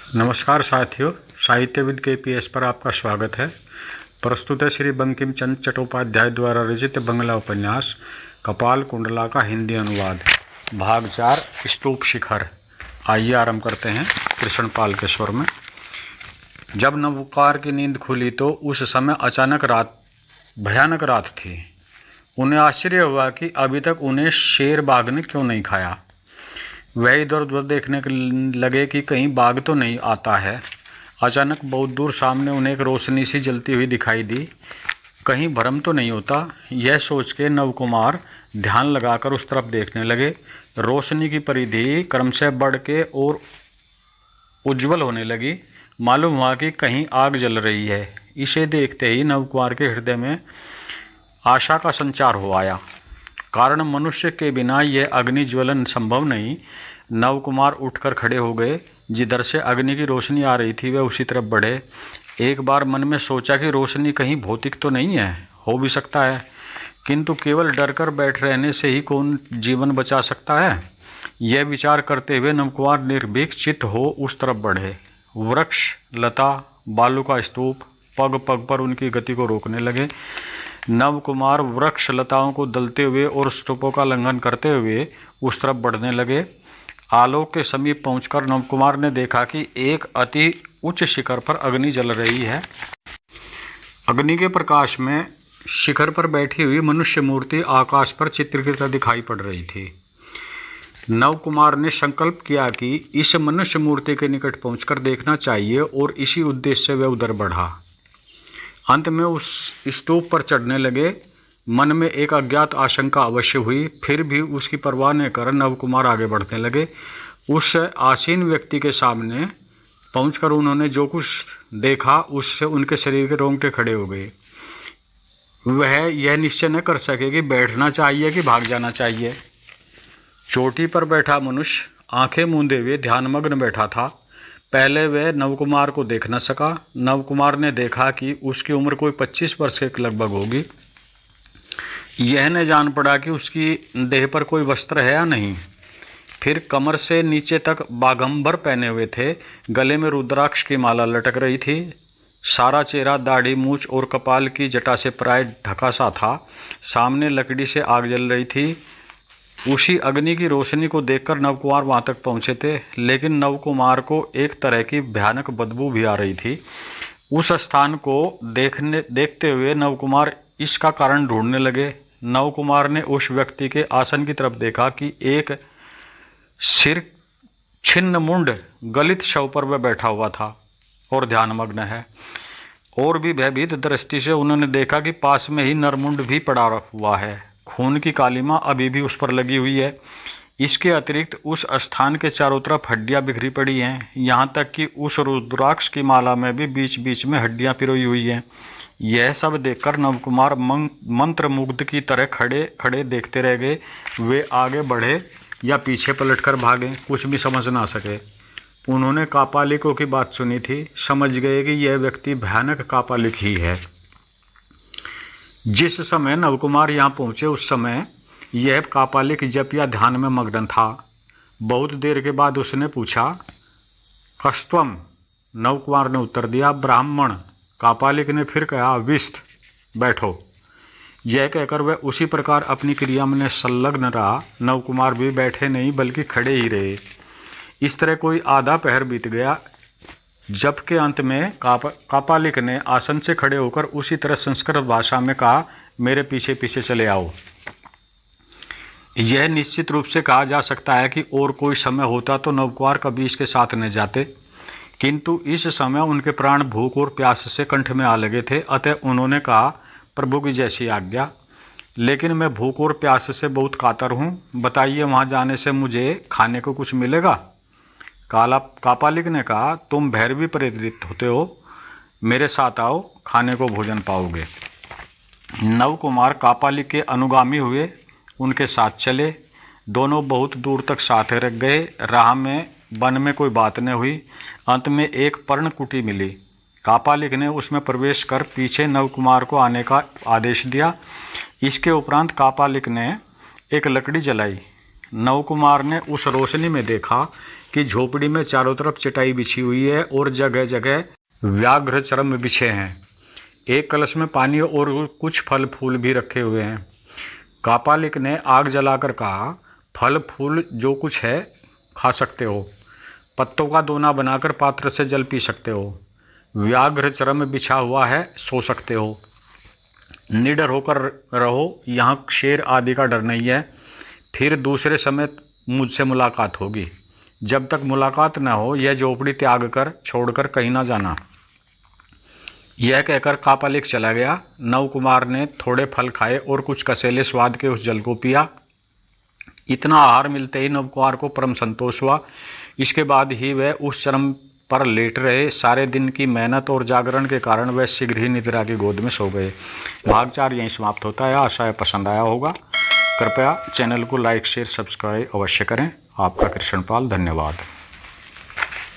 नमस्कार साथियों, साहित्यविद KPS पर आपका स्वागत है। प्रस्तुत है श्री बंकिम चंद्र चट्टोपाध्याय द्वारा रचित बंगला उपन्यास कपाल कुंडला का हिंदी अनुवाद, भाग 4, स्तूप शिखर। आइए आरंभ करते हैं कृष्णपाल के स्वर में। जब नवकार की नींद खुली तो उस समय अचानक भयानक रात थी। उन्हें आश्चर्य हुआ कि अभी तक उन्हें शेर बाघ ने क्यों नहीं खाया। वह इधर उधर देखने लगे कि कहीं बाघ तो नहीं आता है। अचानक बहुत दूर सामने उन्हें एक रोशनी सी जलती हुई दिखाई दी। कहीं भ्रम तो नहीं होता, यह सोच के नवकुमार ध्यान लगाकर उस तरफ देखने लगे। रोशनी की परिधि क्रमशः बढ़ के और उज्जवल होने लगी। मालूम हुआ कि कहीं आग जल रही है। इसे देखते ही नवकुमार के हृदय में आशा का संचार हो आया, कारण मनुष्य के बिना यह अग्नि ज्वलन संभव नहीं। नवकुमार उठकर खड़े हो गए। जिधर से अग्नि की रोशनी आ रही थी वे उसी तरफ बढ़े। एक बार मन में सोचा कि रोशनी कहीं भौतिक तो नहीं है, हो भी सकता है, किंतु केवल डर कर बैठ रहने से ही कौन जीवन बचा सकता है। यह विचार करते हुए नवकुमार निर्भीक चित्त हो उस तरफ बढ़े। वृक्ष, लता, बालू का स्तूप पग पग पर उनकी गति को रोकने लगे। नवकुमार वृक्ष लताओं को दलते हुए और स्तूपों का लंघन करते हुए उस तरफ बढ़ने लगे। आलोक के समीप पहुंचकर नवकुमार ने देखा कि एक अति उच्च शिखर पर अग्नि जल रही है। अग्नि के प्रकाश में शिखर पर बैठी हुई मनुष्य मूर्ति आकाश पर चित्रित दिखाई पड़ रही थी। नवकुमार ने संकल्प किया कि इस मनुष्य मूर्ति के निकट पहुंचकर देखना चाहिए और इसी उद्देश्य से वह उधर बढ़ा। अंत में उस स्तूप पर चढ़ने लगे। मन में एक अज्ञात आशंका अवश्य हुई, फिर भी उसकी परवाह न कर नवकुमार आगे बढ़ने लगे। उस आसीन व्यक्ति के सामने पहुंचकर उन्होंने जो कुछ देखा उससे उनके शरीर के रोंगटे खड़े हो गए। वह यह निश्चय न कर सके कि बैठना चाहिए कि भाग जाना चाहिए। चोटी पर बैठा मनुष्य आंखें मूंदे हुए ध्यानमग्न बैठा था। पहले वह नवकुमार को देख न सका। नवकुमार ने देखा कि उसकी उम्र कोई 25 वर्ष के लगभग होगी। यह न जान पड़ा कि उसकी देह पर कोई वस्त्र है या नहीं। फिर कमर से नीचे तक बाघंबर पहने हुए थे। गले में रुद्राक्ष की माला लटक रही थी। सारा चेहरा दाढ़ी, मूछ और कपाल की जटा से प्राय ढका सा था। सामने लकड़ी से आग जल रही थी। उसी अग्नि की रोशनी को देखकर नवकुमार वहां तक पहुंचे थे, लेकिन नवकुमार को एक तरह की भयानक बदबू भी आ रही थी। उस स्थान को देखते हुए नवकुमार इसका कारण ढूंढने लगे। नवकुमार ने उस व्यक्ति के आसन की तरफ देखा कि एक सिर छिन्न मुंड गलित शव पर वह बैठा हुआ था और ध्यानमग्न है। और भी भयभीत दृष्टि से उन्होंने देखा कि पास में ही नरमुंड भी पड़ा हुआ है। खून की कालिमा अभी भी उस पर लगी हुई है। इसके अतिरिक्त उस स्थान के चारों तरफ हड्डियां बिखरी पड़ी हैं। यहाँ तक कि उस रुद्राक्ष की माला में भी बीच बीच में हड्डियां पिरोई हुई हैं। यह सब देखकर नवकुमार मंत्रमुग्ध की तरह खड़े खड़े देखते रह गए। वे आगे बढ़े या पीछे पलटकर भागे, कुछ भी समझ ना सके। उन्होंने कापालिकों की बात सुनी थी, समझ गए कि यह व्यक्ति भयानक कापालिक ही है। जिस समय नवकुमार यहाँ पहुँचे उस समय यह कापालिक जप या ध्यान में मग्न था। बहुत देर के बाद उसने पूछा, कस्त्वम? नवकुमार ने उत्तर दिया, ब्राह्मण। कापालिक ने फिर कहा, विष्ट, बैठो। यह कहकर वह उसी प्रकार अपनी क्रिया में संलग्न रहा। नवकुमार भी बैठे नहीं बल्कि खड़े ही रहे। इस तरह कोई आधा पहर बीत गया। जप के अंत में कापालिक ने आसन से खड़े होकर उसी तरह संस्कृत भाषा में कहा, मेरे पीछे पीछे चले आओ। यह निश्चित रूप से कहा जा सकता है कि और कोई समय होता तो नवकुमार कभी इसके साथ न जाते, किंतु इस समय उनके प्राण भूख और प्यास से कंठ में आ लगे थे। अतः उन्होंने कहा, प्रभु की जैसी आज्ञा, लेकिन मैं भूख और प्यास से बहुत कातर हूँ। बताइए, वहाँ जाने से मुझे खाने को कुछ मिलेगा? कापालिक ने कहा, तुम भैरवी प्रेरित होते हो, मेरे साथ आओ, खाने को भोजन पाओगे। नवकुमार कापालिक के अनुगामी हुए, उनके साथ चले। दोनों बहुत दूर तक साथ रख गए। राह में वन में कोई बात न हुई। अंत में एक पर्णकुटी मिली। कापालिक ने उसमें प्रवेश कर पीछे नवकुमार को आने का आदेश दिया। इसके उपरांत कापालिक ने एक लकड़ी जलाई। नवकुमार ने उस रोशनी में देखा कि झोपड़ी में चारों तरफ चटाई बिछी हुई है और जगह जगह व्याघ्र चर्म बिछे हैं। एक कलश में पानी और कुछ फल फूल भी रखे हुए हैं। कापालिक ने आग जलाकर कहा, फल फूल जो कुछ है खा सकते हो, पत्तों का दोना बनाकर पात्र से जल पी सकते हो, व्याघ्र चर्म बिछा हुआ है सो सकते हो, निडर होकर रहो, यहाँ शेर आदि का डर नहीं है। फिर दूसरे समय मुझसे मुलाकात होगी, जब तक मुलाकात न हो यह झोपड़ी त्याग कर छोड़कर कहीं ना जाना। यह कहकर कापालिक चला गया। नवकुमार ने थोड़े फल खाए और कुछ कसेले स्वाद के उस जल को पिया। इतना आहार मिलते ही नवकुमार को परम संतोष हुआ। इसके बाद ही वह उस चरम पर लेट रहे। सारे दिन की मेहनत और जागरण के कारण वह शीघ्र ही निद्रा की गोद में सो गए। भाग 4 यहीं समाप्त होता है। आशा है पसंद आया होगा। कृपया चैनल को लाइक शेयर सब्सक्राइब अवश्य करें। आपका कृष्णपाल, धन्यवाद।